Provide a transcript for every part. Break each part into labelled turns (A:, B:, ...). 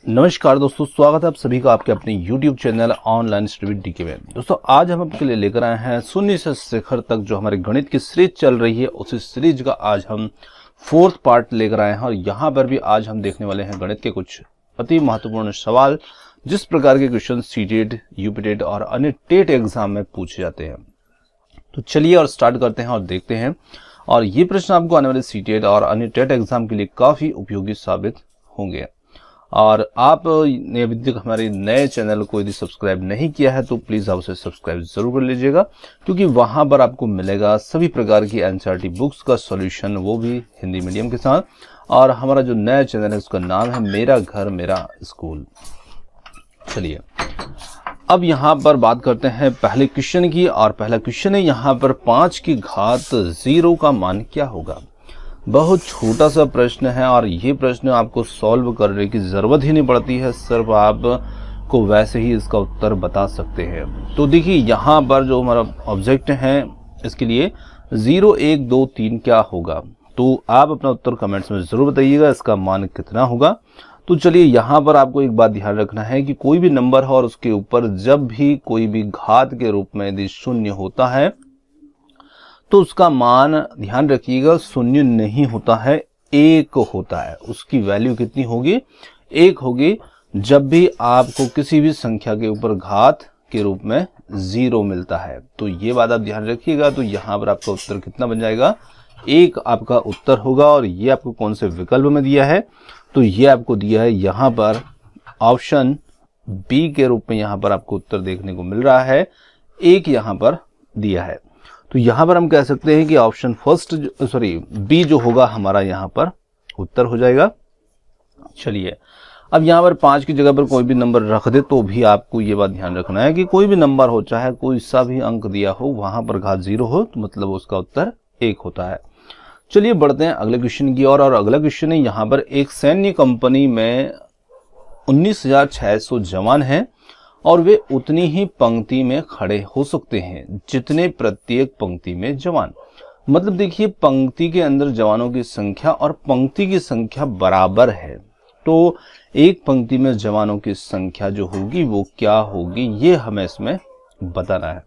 A: नमस्कार दोस्तों, स्वागत है आप सभी का आपके अपने YouTube channel online study DK में। दोस्तों आज हम आपके लिए लेकर आए हैं शून्य से शिखर तक जो हमारे गणित की सीरीज चल रही है, उसी सीरीज का आज हम 4th पार्ट लेकर आए हैं। और यहाँ पर भी आज हम देखने वाले हैं गणित के कुछ अति महत्वपूर्ण सवाल, जिस प्रकार के क्वेश्चन सीटेट, यूपीटेट और अन्य टेट एग्जाम में पूछे जाते हैं। तो चलिए और स्टार्ट करते हैं और देखते हैं। और ये प्रश्न आपको आने वाले सीटेट और अन्य टेट एग्जाम के लिए काफी उपयोगी साबित होंगे। और आपने अभी तक हमारे नए चैनल को यदि सब्सक्राइब नहीं किया है तो प्लीज आप उसे सब्सक्राइब जरूर कर लीजिएगा, क्योंकि वहां पर आपको मिलेगा सभी प्रकार की एनसीईआरटी बुक्स का सॉल्यूशन, वो भी हिंदी मीडियम के साथ। और हमारा जो नया चैनल है उसका नाम है मेरा घर मेरा स्कूल। चलिए अब यहाँ पर बात करते हैं पहले क्वेश्चन की। और पहला क्वेश्चन है यहाँ पर 5 की घात 0 का मान क्या होगा। बहुत छोटा सा प्रश्न है और ये प्रश्न आपको सॉल्व करने की जरूरत ही नहीं पड़ती है, सिर्फ आपको वैसे ही इसका उत्तर बता सकते हैं। तो देखिए यहाँ पर जो हमारा ऑब्जेक्ट है इसके लिए 0 1 2 3 क्या होगा, तो आप अपना उत्तर कमेंट्स में जरूर बताइएगा इसका मान कितना होगा। तो चलिए यहाँ पर आपको एक बात ध्यान रखना है कि कोई भी नंबर है और उसके ऊपर जब भी कोई भी घात के रूप में यदि शून्य होता है तो उसका मान ध्यान रखिएगा शून्य नहीं होता है, 1 होता है। उसकी वैल्यू कितनी होगी, 1 होगी जब भी आपको किसी भी संख्या के ऊपर घात के रूप में 0 मिलता है। तो ये बात आप ध्यान रखिएगा। तो यहाँ पर आपका उत्तर कितना बन जाएगा, 1 आपका उत्तर होगा। और ये आपको कौन से विकल्प में दिया है, तो ये आपको दिया है यहाँ पर ऑप्शन बी के रूप में। यहाँ पर आपको उत्तर देखने को मिल रहा है, 1 यहाँ पर दिया है। तो यहाँ पर हम कह सकते हैं कि ऑप्शन बी जो होगा हमारा यहाँ पर उत्तर हो जाएगा। चलिए अब यहाँ पर 5 की जगह पर कोई भी नंबर रख दे तो भी आपको ये बात ध्यान रखना है कि कोई भी नंबर हो, चाहे कोई सा भी अंक दिया हो, वहां पर घात 0 हो तो मतलब उसका उत्तर 1 होता है। चलिए बढ़ते हैं अगले क्वेश्चन की ओर। और अगला क्वेश्चन है यहाँ पर एक सैन्य कंपनी में 19,600 जवान हैं और वे उतनी ही पंक्ति में खड़े हो सकते हैं जितने प्रत्येक पंक्ति में जवान। मतलब देखिए पंक्ति के अंदर जवानों की संख्या और पंक्ति की संख्या बराबर है, तो एक पंक्ति में जवानों की संख्या जो होगी वो क्या होगी, ये हमें इसमें बताना है।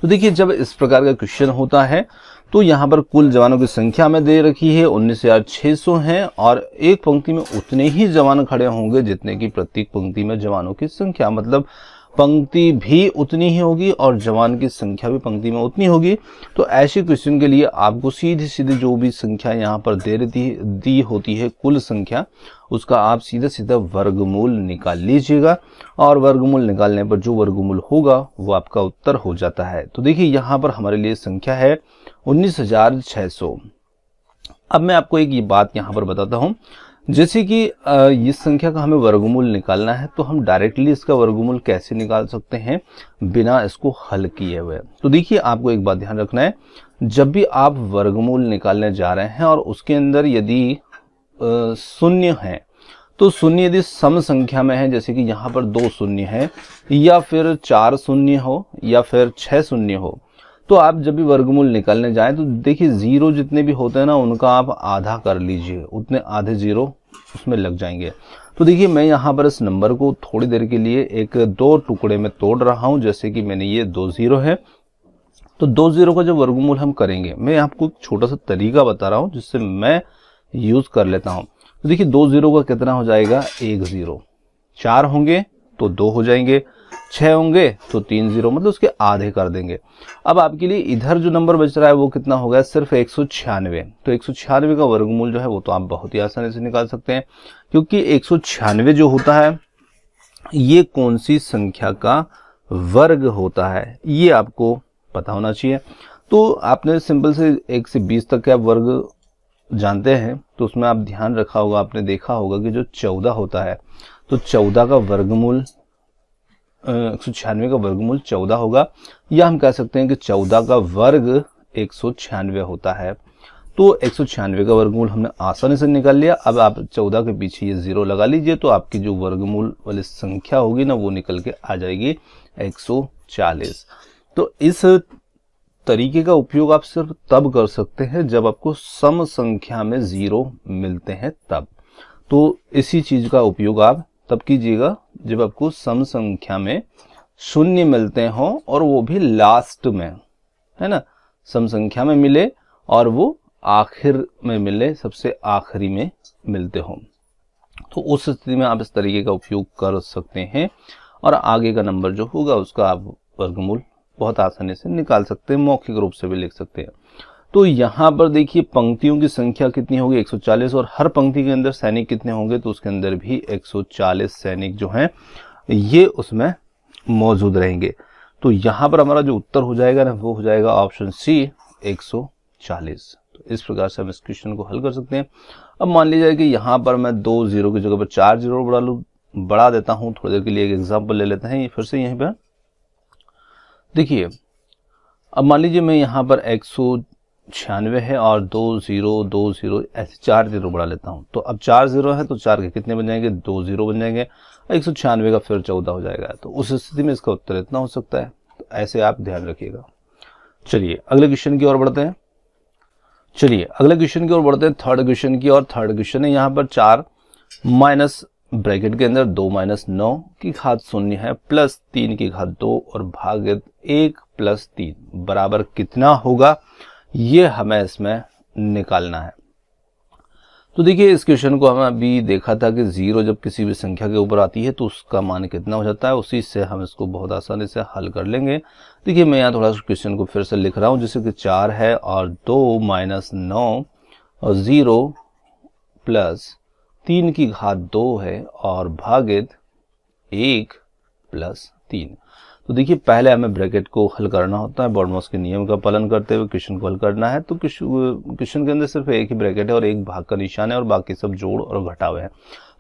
A: तो देखिए जब इस प्रकार का क्वेश्चन होता है तो यहाँ पर कुल जवानों की संख्या हमें दे रखी है 19,600 हैं और एक पंक्ति में उतने ही जवान खड़े होंगे जितने की प्रत्येक पंक्ति में जवानों की संख्या, मतलब पंक्ति भी उतनी ही होगी और जवान की संख्या भी पंक्ति में उतनी होगी। तो ऐसे क्वेश्चन के लिए आपको सीधी सीधी जो भी संख्या यहाँ पर दी होती है कुल संख्या, उसका आप सीधा सीधा वर्गमूल निकाल लीजिएगा। और वर्गमूल निकालने पर जो वर्गमूल होगा वो आपका उत्तर हो जाता है। तो देखिए यहाँ पर हमारे लिए संख्या है 19,600। अब मैं आपको एक ये बात यहाँ पर बताता हूँ, जैसे कि इस संख्या का हमें वर्गमूल निकालना है तो हम डायरेक्टली इसका वर्गमूल कैसे निकाल सकते हैं बिना इसको हल किए हुए। तो देखिए आपको एक बात ध्यान रखना है, जब भी आप वर्गमूल निकालने जा रहे हैं और उसके अंदर यदि शून्य है तो शून्य यदि सम संख्या में है, जैसे कि यहाँ पर 2 शून्य है या फिर 4 शून्य हो या फिर 6 शून्य हो, तो आप जब भी वर्गमूल निकालने जाएं तो देखिए 0 जितने भी होते हैं ना उनका आप आधा कर लीजिए, उतने आधे 0 उसमें लग जाएंगे। तो देखिए मैं यहाँ पर इस नंबर को थोड़ी देर के लिए 2 टुकड़े में तोड़ रहा हूँ। जैसे कि मैंने ये 2 0 है, तो 2 0 का जब वर्गमूल हम करेंगे, मैं आपको एक छोटा सा तरीका बता रहा हूँ जिससे मैं यूज कर लेता हूँ। तो देखिए 2 0 का कितना हो जाएगा, 1 0, 4 होंगे तो 2 हो जाएंगे, 6 होंगे तो 3 0, मतलब उसके आधे कर देंगे। अब आपके लिए इधर जो नंबर बच रहा है वो कितना होगा, सिर्फ 196। तो 196 का वर्गमूल जो है वो तो आप बहुत ही आसानी से निकाल सकते हैं, क्योंकि 196 जो होता है ये कौन सी संख्या का वर्ग होता है ये आपको पता होना चाहिए। तो आपने सिंपल से 1 से 20 तक का वर्ग जानते हैं, तो उसमें आप ध्यान रखा होगा, आपने देखा होगा कि जो 14 होता है तो 14 का वर्गमूल 196 का वर्गमूल 14 होगा, या हम कह सकते हैं कि 14 का वर्ग 196 होता है। तो 196 का वर्गमूल हमने आसानी से निकाल लिया। अब आप 14 के पीछे ये 0 लगा लीजिए तो आपकी जो वर्गमूल वाली संख्या होगी ना वो निकल के आ जाएगी 140। तो इस तरीके का उपयोग आप सिर्फ तब कर सकते हैं जब आपको सम संख्या में 0 मिलते हैं तब। तो इसी चीज का उपयोग आप तब कीजिएगा जब आपको सम संख्या में शून्य मिलते हों और वो भी लास्ट में, है ना, सम संख्या में मिले और वो आखिर में मिले, सबसे आखिरी में मिलते हों। तो उस स्थिति में आप इस तरीके का उपयोग कर सकते हैं और आगे का नंबर जो होगा उसका आप वर्गमूल बहुत आसानी से निकाल सकते हैं, मौखिक रूप से भी लिख सकते हैं। तो यहाँ पर देखिए पंक्तियों की संख्या कितनी होगी 140, और हर पंक्ति के अंदर सैनिक कितने होंगे, तो उसके अंदर भी 140 सैनिक जो हैं ये उसमें मौजूद रहेंगे। तो यहाँ पर हमारा जो उत्तर हो जाएगा ना वो हो जाएगा ऑप्शन सी 140। तो इस प्रकार से हम इस क्वेश्चन को हल कर सकते हैं। अब मान लीजिए कि यहाँ पर मैं 2 जीरो की जगह पर 4 जीरो बढ़ा देता हूँ। थोड़ी देर के लिए एक एग्जाम्पल ले लेते हैं फिर से। यहीं पर देखिए, अब मान लीजिए मैं यहाँ पर 196 है और 2 0 ऐसे 4 जीरो बढ़ा लेता हूँ। तो अब 4 जीरो है तो 4 के कितने बन जाएंगे, 2 जीरो बन जाएंगे। 196 का फिर 14 हो जाएगा। तो उस स्थिति में इसका उत्तर इतना हो सकता है। तो ऐसे आप ध्यान रखिएगा। चलिए अगले क्वेश्चन की ओर बढ़ते हैं। थर्ड क्वेश्चन की ओर। थर्ड क्वेश्चन है यहाँ पर 4 माइनस ब्रैकेट के अंदर 2 माइनस 9 की घात 0 है प्लस 3 की घात 2 और भागित 1 प्लस 3 बराबर कितना होगा, ये हमें इसमें निकालना है। तो देखिए इस क्वेश्चन को हमें अभी देखा था कि 0 जब किसी भी संख्या के ऊपर आती है तो उसका मान कितना हो जाता है, उसी से हम इसको बहुत आसानी से हल कर लेंगे। देखिए मैं यहाँ थोड़ा सा क्वेश्चन को फिर से लिख रहा हूँ, जैसे कि 4 है और 2 माइनस 9 और 0 प्लस 3 की घात 2 है और भागित 1 प्लस 3। तो देखिए पहले हमें ब्रैकेट को हल करना होता है, बॉडमॉस के नियम का पालन करते हुए क्वेश्चन को हल करना है। तो क्वेश्चन के अंदर सिर्फ एक ही ब्रैकेट है और एक भाग का निशान है और बाकी सब जोड़ और घटाव है।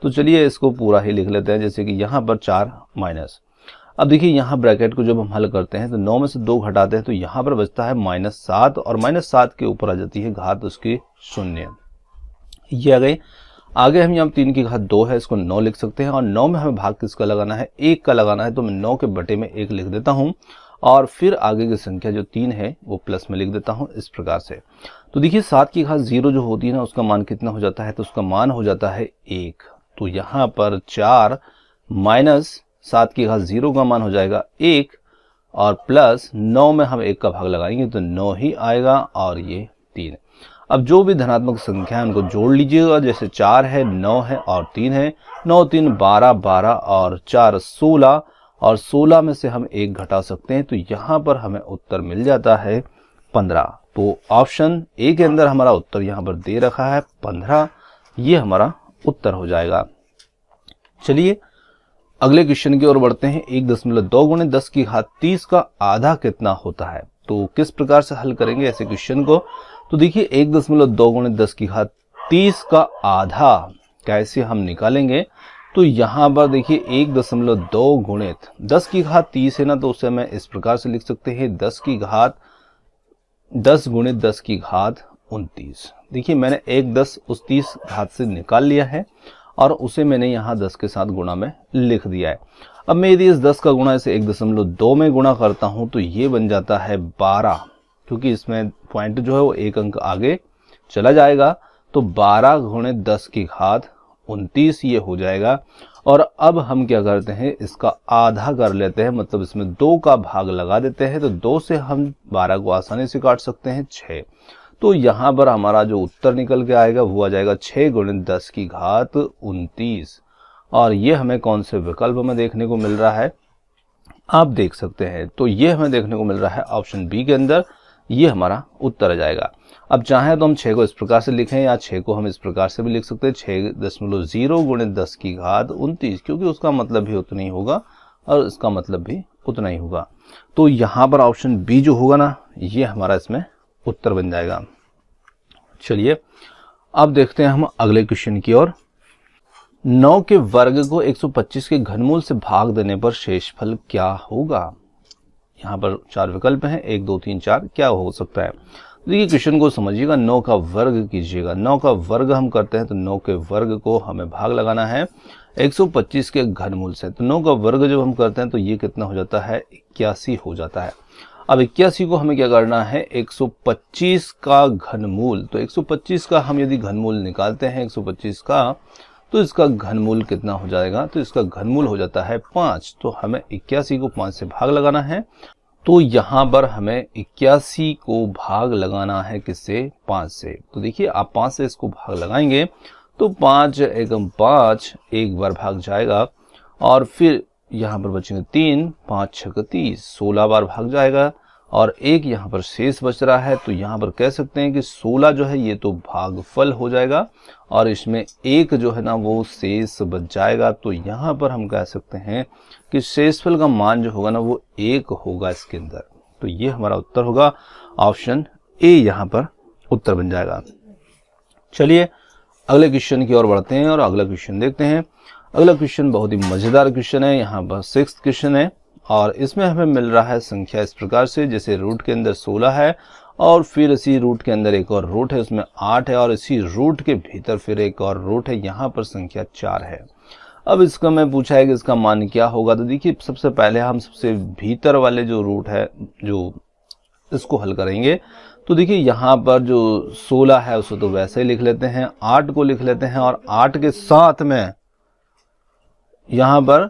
A: तो चलिए इसको पूरा ही लिख लेते हैं। जैसे कि यहाँ पर 4 माइनस, अब देखिए यहाँ ब्रैकेट को जब हम हल करते हैं तो 9 में से 2 घटाते हैं तो यहाँ पर बचता है -7 और -7 के ऊपर आ जाती है घात उसकी 0। ये आ गई। आगे हम यहाँ 3 की घात 2 है, इसको 9 लिख सकते हैं और 9 में हमें भाग किसका लगाना है, 1 का लगाना है। तो मैं 9 के बटे में 1 लिख देता हूँ और फिर आगे की संख्या जो 3 है वो प्लस में लिख देता हूँ इस प्रकार से। तो देखिए 7 की घात 0 जो होती है ना उसका मान कितना हो जाता है, तो उसका मान हो जाता है 1। तो यहाँ पर 4 माइनस 7 की घात 0 का मान हो जाएगा 1 और प्लस 9 में हम 1 का भाग लगाएंगे तो 9 ही आएगा और ये 3। अब जो भी धनात्मक संख्या है उनको जोड़ लीजिएगा। जैसे 4 है, 9 है और 3 है। 9 3 12, 12 और 4 16 और 16 में से हम 1 घटा सकते हैं। तो यहाँ पर हमें उत्तर मिल जाता है 15। तो ऑप्शन ए के अंदर हमारा उत्तर यहाँ पर दे रखा है 15, ये हमारा उत्तर हो जाएगा। चलिए अगले क्वेश्चन की ओर बढ़ते हैं। 1.2 गुणे 10 की घात 30 का आधा कितना होता है। तो किस प्रकार से हल करेंगे ऐसे क्वेश्चन को, तो देखिए 1.2 गुणे 10 की घात 30 का आधा कैसे हम निकालेंगे। तो यहाँ पर देखिए 1.2 गुणित 10 की घात 30 है ना, तो उसे मैं इस प्रकार से लिख सकते हैं 10 गुणित 10 की घात 29। देखिए मैंने 1 10 उस 30 घात से निकाल लिया है और उसे मैंने यहाँ 10 के साथ गुणा में लिख दिया है। अब मैं यदि इस 10 का गुणा इसे 1.2 में गुणा करता हूँ तो ये बन जाता है 12, क्योंकि इसमें पॉइंट जो है वो एक अंक आगे चला जाएगा। तो 12 गुणे 10 की घात 29 ये हो जाएगा। और अब हम क्या करते हैं, इसका आधा कर लेते हैं, मतलब इसमें 2 का भाग लगा देते हैं। तो 2 से हम 12 को आसानी से काट सकते हैं 6। तो यहाँ पर हमारा जो उत्तर निकल के आएगा वो आ जाएगा 6 गुणे 10 की घात 29। और ये हमें कौन से विकल्प में देखने को मिल रहा है आप देख सकते हैं। तो ये हमें देखने को मिल रहा है ऑप्शन बी के अंदर, ये हमारा उत्तर आ जाएगा। अब चाहे तो हम 6 को इस प्रकार से लिखें या 6 को हम इस प्रकार से भी लिख सकते हैं 6.0 गुणे 10 की घात 29, क्योंकि उसका मतलब भी उतना ही होगा और इसका मतलब भी उतना ही होगा। तो यहाँ पर ऑप्शन बी जो होगा ना, ये हमारा इसमें उत्तर बन जाएगा। चलिए अब देखते हैं हम अगले क्वेश्चन की ओर। 9 के वर्ग को 125 के घनमूल से भाग देने पर शेषफल क्या होगा। यहाँ पर 4 विकल्प हैं, 1 2 3 4, क्या हो सकता है। देखिए क्वेश्चन को समझिएगा, 9 का वर्ग कीजिएगा। 9 का वर्ग हम करते हैं तो 9 के वर्ग को हमें भाग लगाना है 125 के घनमूल से। तो 9 का वर्ग जब हम करते हैं तो ये कितना हो जाता है, 81 हो जाता है। अब 81 को हमें क्या करना है, 125 का घनमूल। तो 125 का हम यदि घनमूल निकालते हैं 125 का, तो इसका घनमूल कितना हो जाएगा, तो इसका घनमूल हो जाता है 5। तो हमें 81 को 5 से भाग लगाना है। तो यहाँ पर हमें 81 को भाग लगाना है किससे, 5 से। तो देखिए आप 5 से इसको भाग लगाएंगे तो 5 एकम 5 एक बार भाग जाएगा और फिर यहाँ पर बचेंगे 3, 5 6 30, 16 बार भाग जाएगा और एक यहाँ पर शेष बच रहा है। तो यहाँ पर कह सकते हैं कि 16 जो है ये तो भागफल हो जाएगा और इसमें एक जो है ना वो शेष बच जाएगा। तो यहाँ पर हम कह सकते हैं कि शेषफल का मान जो होगा ना वो 1 होगा इसके अंदर। तो ये हमारा उत्तर होगा, ऑप्शन ए यहाँ पर उत्तर बन जाएगा। चलिए अगले क्वेश्चन की ओर बढ़ते हैं और अगला क्वेश्चन देखते हैं। अगला क्वेश्चन बहुत ही मजेदार क्वेश्चन है। यहाँ पर 6th क्वेश्चन है और इसमें हमें मिल रहा है संख्या इस प्रकार से, जैसे रूट के अंदर 16 है और फिर इसी रूट के अंदर एक और रूट है उसमें 8 है और इसी रूट के भीतर फिर एक और रूट है, यहाँ पर संख्या 4 है। अब इसका मैं पूछा है कि इसका मान क्या होगा। तो देखिए सबसे पहले हम सबसे भीतर वाले जो रूट है जो इसको हल करेंगे। तो देखिए यहाँ पर जो 16 है उसे तो वैसे ही लिख लेते हैं, 8 को लिख लेते हैं और 8 के साथ में यहाँ पर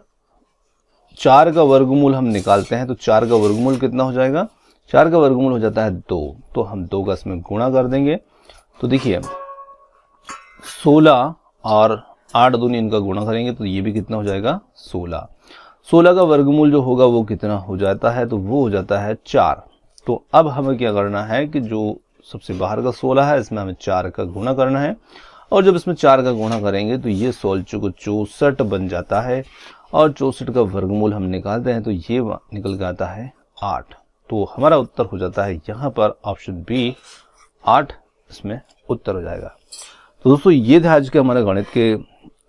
A: 4 का वर्गमूल हम निकालते हैं। तो 4 का वर्गमूल कितना हो जाएगा, 4 का वर्गमूल हो जाता है 2। तो हम 2 का इसमें गुणा कर देंगे। तो देखिए 16 और 8 दूनी इनका गुणा करेंगे तो ये भी कितना हो जाएगा 16। 16 का वर्गमूल जो होगा वो कितना हो जाता है, तो वो हो जाता है 4। तो अब हमें क्या करना है कि जो सबसे बाहर का 16 है इसमें हमें 4 का गुणा करना है और जब इसमें 4 का गुणा करेंगे तो ये 16 को 64 बन जाता है और 64 का वर्गमूल हम निकालते हैं तो ये निकल के आता है 8। तो हमारा उत्तर हो जाता है यहाँ पर ऑप्शन बी 8 इसमें उत्तर हो जाएगा। तो दोस्तों ये थे आज के हमारे गणित के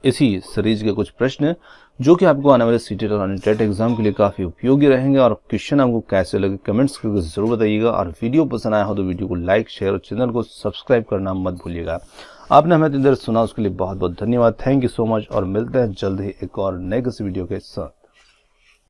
A: इसी सीरीज के कुछ प्रश्न जो कि आपको आने वाले सीटेट और टेट एग्जाम के लिए काफी उपयोगी रहेंगे। और क्वेश्चन आपको कैसे लगे कमेंट्स करके जरूर बताइएगा और वीडियो पसंद आया हो तो वीडियो को लाइक शेयर और चैनल को सब्सक्राइब करना मत भूलिएगा। आपने हमें इधर सुना उसके लिए बहुत बहुत धन्यवाद। थैंक यू सो मच और मिलते हैं जल्द ही एक और नए किसी वीडियो के साथ।